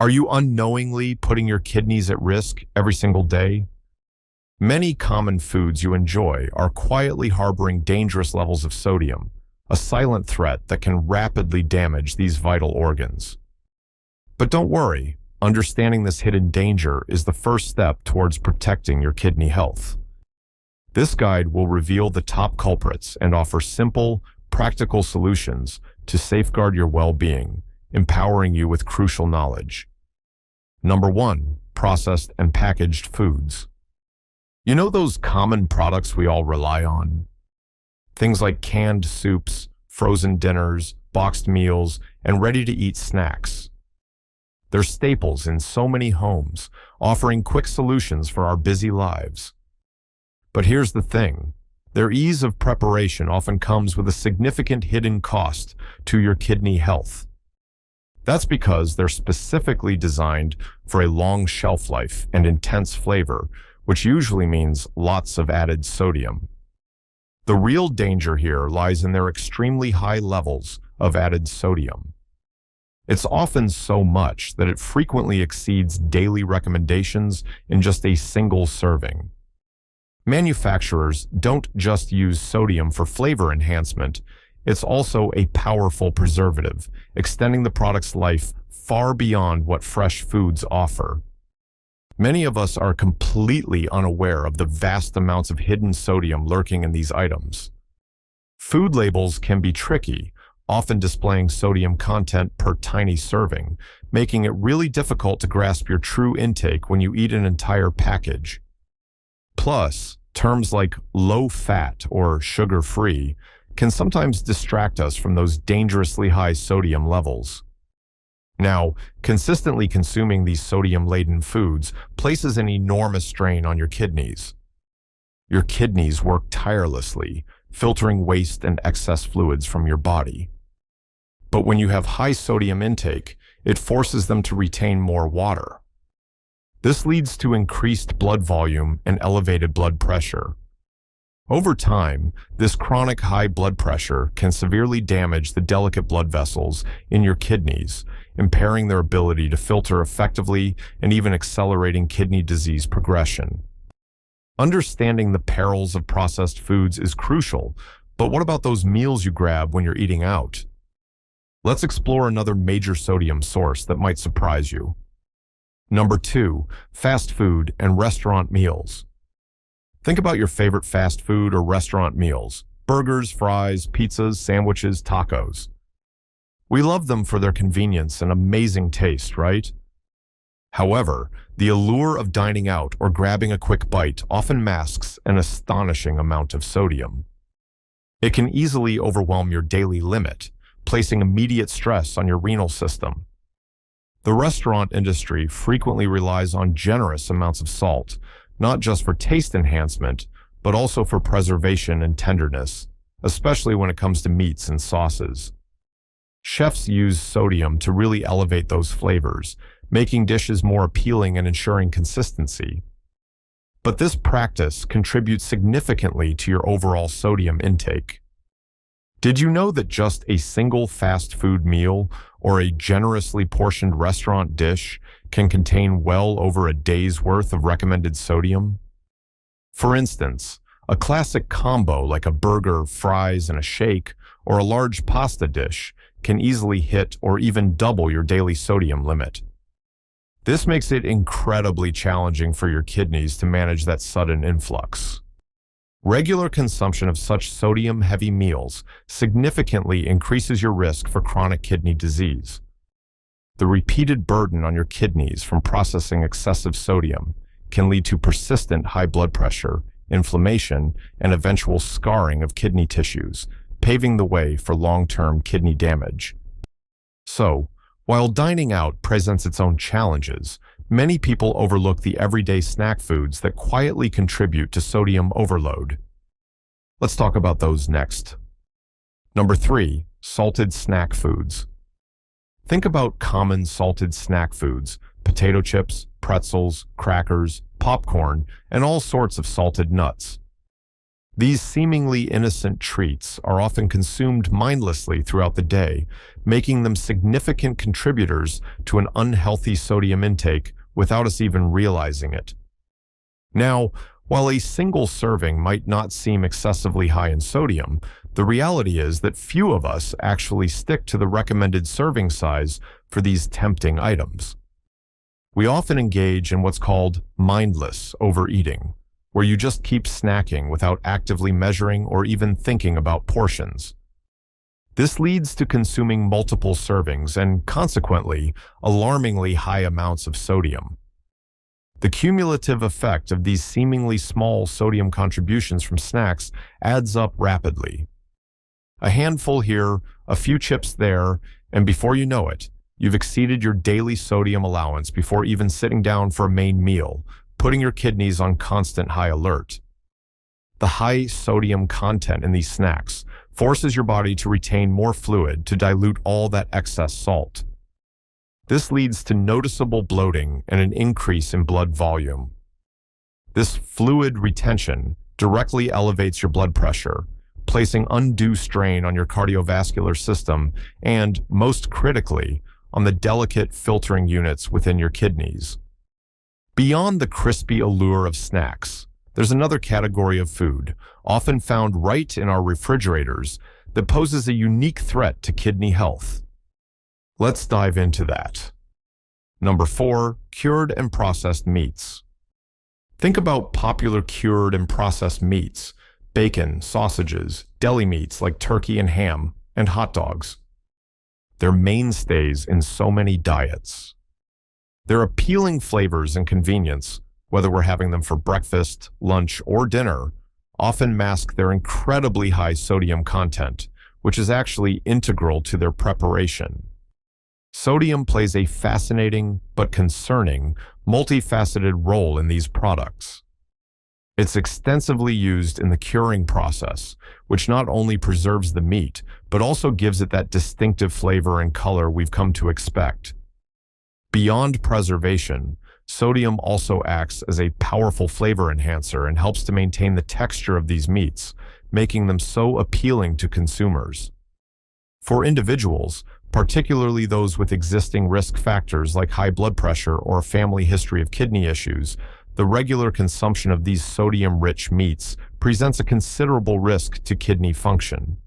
Are you unknowingly putting your kidneys at risk every single day? Many common foods you enjoy are quietly harboring dangerous levels of sodium, a silent threat that can rapidly damage these vital organs. But don't worry, understanding this hidden danger is the first step towards protecting your kidney health. This guide will reveal the top culprits and offer simple, practical solutions to safeguard your well-being, empowering you with crucial knowledge. Number 1. Processed and packaged foods. You know those common products we all rely on? Things like canned soups, frozen dinners, boxed meals, and ready-to-eat snacks. They're staples in so many homes, offering quick solutions for our busy lives. But here's the thing. Their ease of preparation often comes with a significant hidden cost to your kidney health. That's because they're specifically designed for a long shelf life and intense flavor, which usually means lots of added sodium. The real danger here lies in their extremely high levels of added sodium. It's often so much that it frequently exceeds daily recommendations in just a single serving. Manufacturers don't just use sodium for flavor enhancement, it's also a powerful preservative, extending the product's life far beyond what fresh foods offer. Many of us are completely unaware of the vast amounts of hidden sodium lurking in these items. Food labels can be tricky, often displaying sodium content per tiny serving, making it really difficult to grasp your true intake when you eat an entire package. Plus, terms like low-fat or sugar-free can sometimes distract us from those dangerously high sodium levels. Now, consistently consuming these sodium-laden foods places an enormous strain on your kidneys. Your kidneys work tirelessly, filtering waste and excess fluids from your body. But when you have high sodium intake, it forces them to retain more water. This leads to increased blood volume and elevated blood pressure. Over time, this chronic high blood pressure can severely damage the delicate blood vessels in your kidneys, impairing their ability to filter effectively and even accelerating kidney disease progression. Understanding the perils of processed foods is crucial, but what about those meals you grab when you're eating out? Let's explore another major sodium source that might surprise you. Number 2, fast food and restaurant meals. Think about your favorite fast food or restaurant meals: burgers, fries, pizzas, sandwiches, tacos. We love them for their convenience and amazing taste, right? However, the allure of dining out or grabbing a quick bite often masks an astonishing amount of sodium. It can easily overwhelm your daily limit, placing immediate stress on your renal system. The restaurant industry frequently relies on generous amounts of salt, not just for taste enhancement, but also for preservation and tenderness, especially when it comes to meats and sauces. Chefs use sodium to really elevate those flavors, making dishes more appealing and ensuring consistency. But this practice contributes significantly to your overall sodium intake. Did you know that just a single fast food meal or a generously portioned restaurant dish can contain well over a day's worth of recommended sodium? For instance, a classic combo like a burger, fries, and a shake, or a large pasta dish can easily hit or even double your daily sodium limit. This makes it incredibly challenging for your kidneys to manage that sudden influx. Regular consumption of such sodium-heavy meals significantly increases your risk for chronic kidney disease. The repeated burden on your kidneys from processing excessive sodium can lead to persistent high blood pressure, inflammation, and eventual scarring of kidney tissues, paving the way for long-term kidney damage. So, while dining out presents its own challenges, many people overlook the everyday snack foods that quietly contribute to sodium overload. Let's talk about those next. Number 3, salted snack foods. Think about common salted snack foods: potato chips, pretzels, crackers, popcorn, and all sorts of salted nuts. These seemingly innocent treats are often consumed mindlessly throughout the day, making them significant contributors to an unhealthy sodium intake without us even realizing it. Now, while a single serving might not seem excessively high in sodium, the reality is that few of us actually stick to the recommended serving size for these tempting items. We often engage in what's called mindless overeating, where you just keep snacking without actively measuring or even thinking about portions. This leads to consuming multiple servings and, consequently, alarmingly high amounts of sodium. The cumulative effect of these seemingly small sodium contributions from snacks adds up rapidly. A handful here, a few chips there, and before you know it, you've exceeded your daily sodium allowance before even sitting down for a main meal, putting your kidneys on constant high alert. The high sodium content in these snacks forces your body to retain more fluid to dilute all that excess salt. This leads to noticeable bloating and an increase in blood volume. This fluid retention directly elevates your blood pressure, placing undue strain on your cardiovascular system and, most critically, on the delicate filtering units within your kidneys. Beyond the crispy allure of snacks, there's another category of food, often found right in our refrigerators, that poses a unique threat to kidney health. Let's dive into that. Number 4, cured and processed meats. Think about popular cured and processed meats, bacon, sausages, deli meats like turkey and ham, and hot dogs. They're mainstays in so many diets. Their appealing flavors and convenience, whether we're having them for breakfast, lunch, or dinner, often mask their incredibly high sodium content, which is actually integral to their preparation. Sodium plays a fascinating but concerning, multifaceted role in these products. It's extensively used in the curing process, which not only preserves the meat, but also gives it that distinctive flavor and color we've come to expect. Beyond preservation, sodium also acts as a powerful flavor enhancer and helps to maintain the texture of these meats, making them so appealing to consumers. For individuals, particularly those with existing risk factors like high blood pressure or a family history of kidney issues, the regular consumption of these sodium-rich meats presents a considerable risk to kidney function.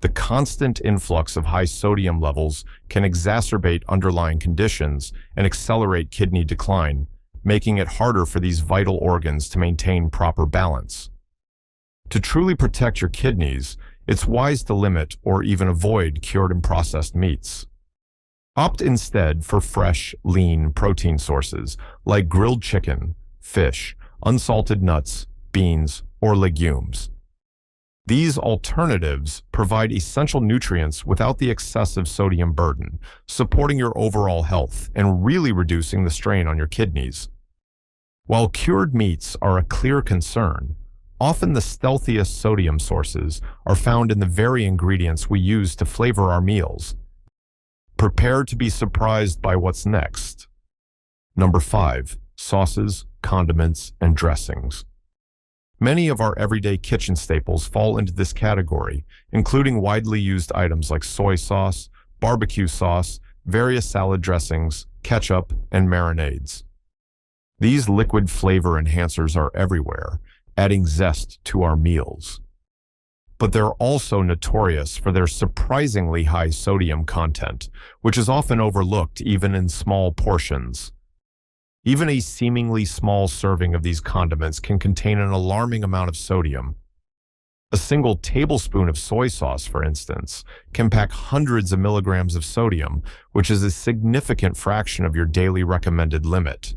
The constant influx of high sodium levels can exacerbate underlying conditions and accelerate kidney decline, making it harder for these vital organs to maintain proper balance. To truly protect your kidneys, it's wise to limit or even avoid cured and processed meats. Opt instead for fresh, lean protein sources like grilled chicken, fish, unsalted nuts, beans, or legumes. These alternatives provide essential nutrients without the excessive sodium burden, supporting your overall health and really reducing the strain on your kidneys. While cured meats are a clear concern, often the stealthiest sodium sources are found in the very ingredients we use to flavor our meals. Prepare to be surprised by what's next. Number 5, sauces, condiments, and dressings. Many of our everyday kitchen staples fall into this category, including widely used items like soy sauce, barbecue sauce, various salad dressings, ketchup, and marinades. These liquid flavor enhancers are everywhere, adding zest to our meals. But they're also notorious for their surprisingly high sodium content, which is often overlooked even in small portions. Even a seemingly small serving of these condiments can contain an alarming amount of sodium. A single tablespoon of soy sauce, for instance, can pack hundreds of milligrams of sodium, which is a significant fraction of your daily recommended limit.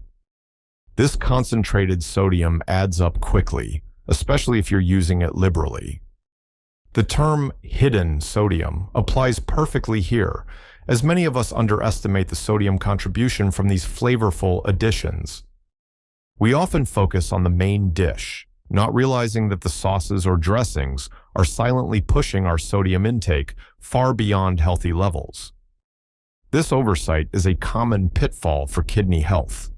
This concentrated sodium adds up quickly, especially if you're using it liberally. The term hidden sodium applies perfectly here, as many of us underestimate the sodium contribution from these flavorful additions. We often focus on the main dish, not realizing that the sauces or dressings are silently pushing our sodium intake far beyond healthy levels. This oversight is a common pitfall for kidney health.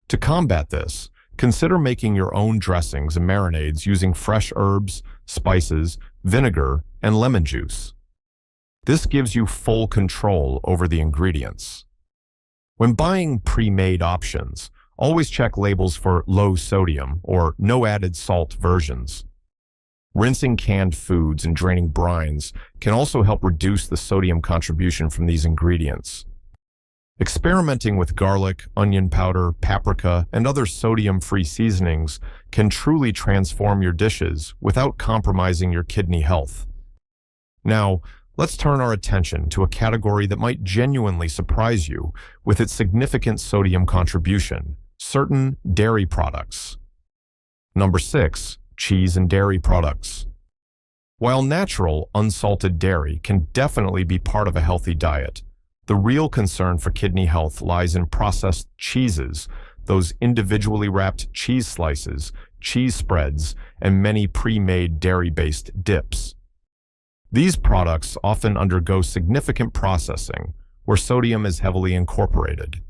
To combat this, Consider making your own dressings and marinades using fresh herbs, spices, vinegar, and lemon juice. This gives you full control over the ingredients. When buying pre-made options, always check labels for low sodium or no added salt versions. Rinsing canned foods and draining brines can also help reduce the sodium contribution from these ingredients. Experimenting with garlic, onion powder, paprika, and other sodium-free seasonings can truly transform your dishes without compromising your kidney health. Now, let's turn our attention to a category that might genuinely surprise you with its significant sodium contribution: certain dairy products. Number 6. Cheese and dairy products. While natural, unsalted dairy can definitely be part of a healthy diet, the real concern for kidney health lies in processed cheeses, those individually wrapped cheese slices, cheese spreads, and many pre-made dairy-based dips. These products often undergo significant processing, where sodium is heavily incorporated.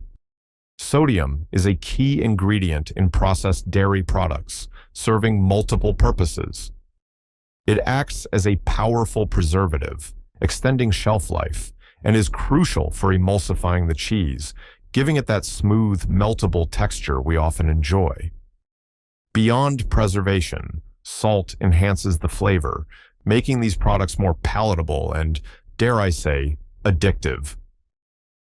Sodium is a key ingredient in processed dairy products, serving multiple purposes. It acts as a powerful preservative, extending shelf life, and is crucial for emulsifying the cheese, giving it that smooth, meltable texture we often enjoy. Beyond preservation, salt enhances the flavor, making these products more palatable and, dare I say, addictive.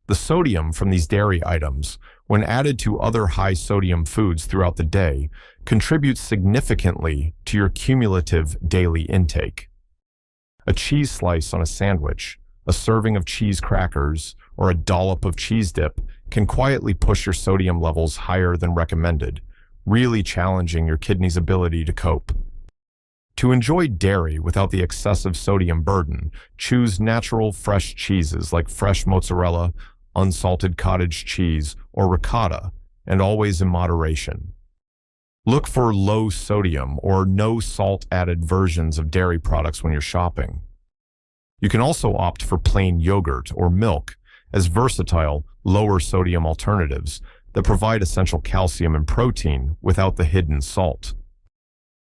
The sodium from these dairy items, when added to other high-sodium foods throughout the day, contributes significantly to your cumulative daily intake. A cheese slice on a sandwich, a serving of cheese crackers, or a dollop of cheese dip can quietly push your sodium levels higher than recommended, really challenging your kidney's ability to cope. To enjoy dairy without the excessive sodium burden, choose natural, fresh cheeses like fresh mozzarella, unsalted cottage cheese, or ricotta, and always in moderation. Look for low sodium or no salt added versions of dairy products when you're shopping. You can also opt for plain yogurt or milk as versatile, lower sodium alternatives that provide essential calcium and protein without the hidden salt.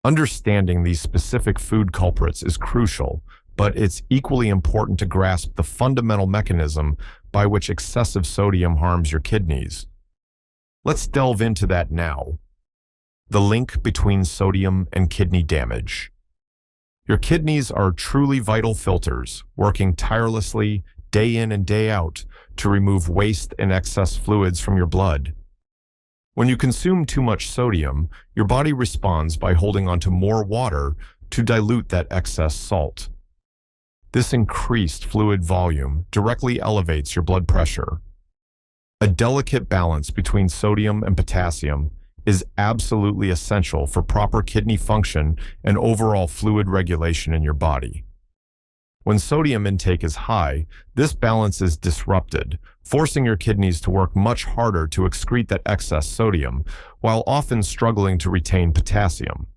Understanding these specific food culprits is crucial, but it's equally important to grasp the fundamental mechanism by which excessive sodium harms your kidneys. Let's delve into that now. The link between sodium and kidney damage. Your kidneys are truly vital filters, working tirelessly day in and day out to remove waste and excess fluids from your blood. When you consume too much sodium, your body responds by holding onto more water to dilute that excess salt. This increased fluid volume directly elevates your blood pressure. A delicate balance between sodium and potassium is absolutely essential for proper kidney function and overall fluid regulation in your body. When sodium intake is high, this balance is disrupted, forcing your kidneys to work much harder to excrete that excess sodium, while often struggling to retain potassium.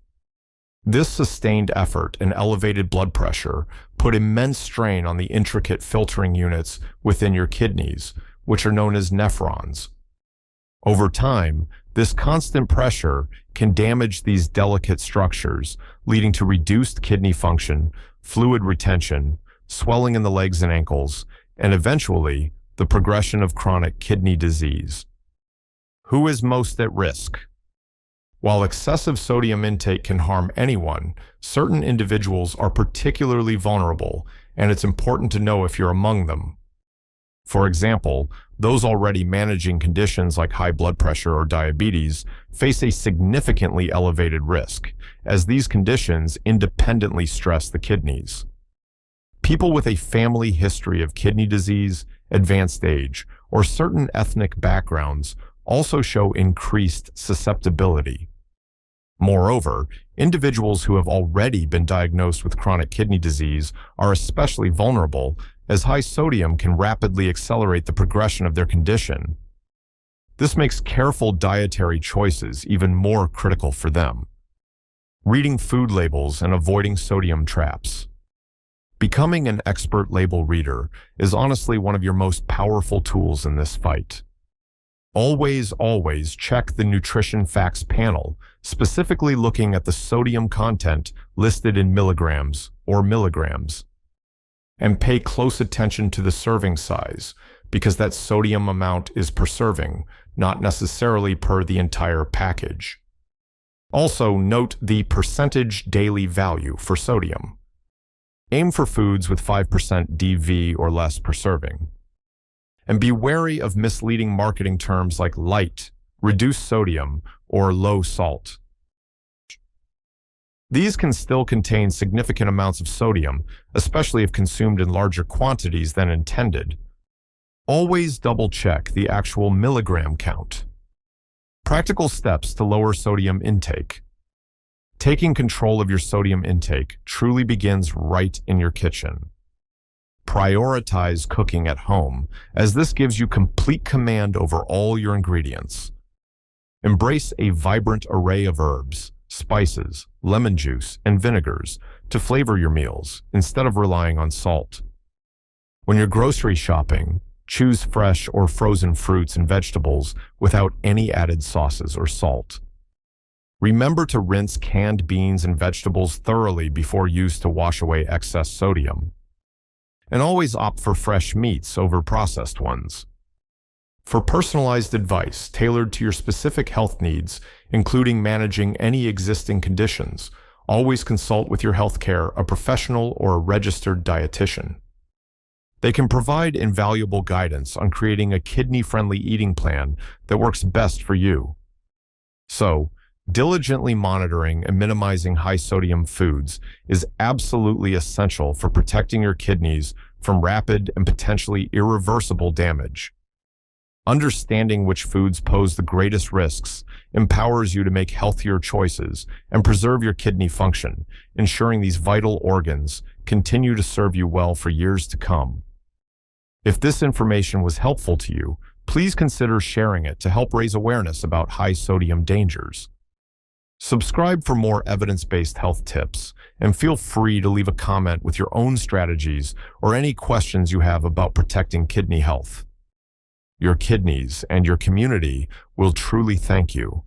This sustained effort and elevated blood pressure put immense strain on the intricate filtering units within your kidneys, which are known as nephrons. Over time, this constant pressure can damage these delicate structures, leading to reduced kidney function, fluid retention, swelling in the legs and ankles, and eventually, the progression of chronic kidney disease. Who is most at risk? While excessive sodium intake can harm anyone, certain individuals are particularly vulnerable, and it's important to know if you're among them. For example, those already managing conditions like high blood pressure or diabetes face a significantly elevated risk, as these conditions independently stress the kidneys. People with a family history of kidney disease, advanced age, or certain ethnic backgrounds also show increased susceptibility. Moreover, individuals who have already been diagnosed with chronic kidney disease are especially vulnerable, as high sodium can rapidly accelerate the progression of their condition. This makes careful dietary choices even more critical for them. Reading food labels and avoiding sodium traps. Becoming an expert label reader is honestly one of your most powerful tools in this fight. Always check the nutrition facts panel, specifically looking at the sodium content listed in milligrams or milligrams. And pay close attention to the serving size, because that sodium amount is per serving, not necessarily per the entire package. Also, note the percentage daily value for sodium. Aim for foods with 5% DV or less per serving. And be wary of misleading marketing terms like light, reduced sodium, or low salt. These can still contain significant amounts of sodium, especially if consumed in larger quantities than intended. Always double-check the actual milligram count. Practical steps to lower sodium intake. Taking control of your sodium intake truly begins right in your kitchen. Prioritize cooking at home, as this gives you complete command over all your ingredients. Embrace a vibrant array of herbs, spices, lemon juice, and vinegars to flavor your meals instead of relying on salt. When you're grocery shopping, choose fresh or frozen fruits and vegetables without any added sauces or salt. Remember to rinse canned beans and vegetables thoroughly before use to wash away excess sodium. And always opt for fresh meats over processed ones. For personalized advice tailored to your specific health needs, including managing any existing conditions, always consult with your healthcare, a professional, or a registered dietitian. They can provide invaluable guidance on creating a kidney-friendly eating plan that works best for you. So, diligently monitoring and minimizing high-sodium foods is absolutely essential for protecting your kidneys from rapid and potentially irreversible damage. Understanding which foods pose the greatest risks empowers you to make healthier choices and preserve your kidney function, ensuring these vital organs continue to serve you well for years to come. If this information was helpful to you, please consider sharing it to help raise awareness about high-sodium dangers. Subscribe for more evidence-based health tips, and feel free to leave a comment with your own strategies or any questions you have about protecting kidney health. Your kidneys and your community will truly thank you.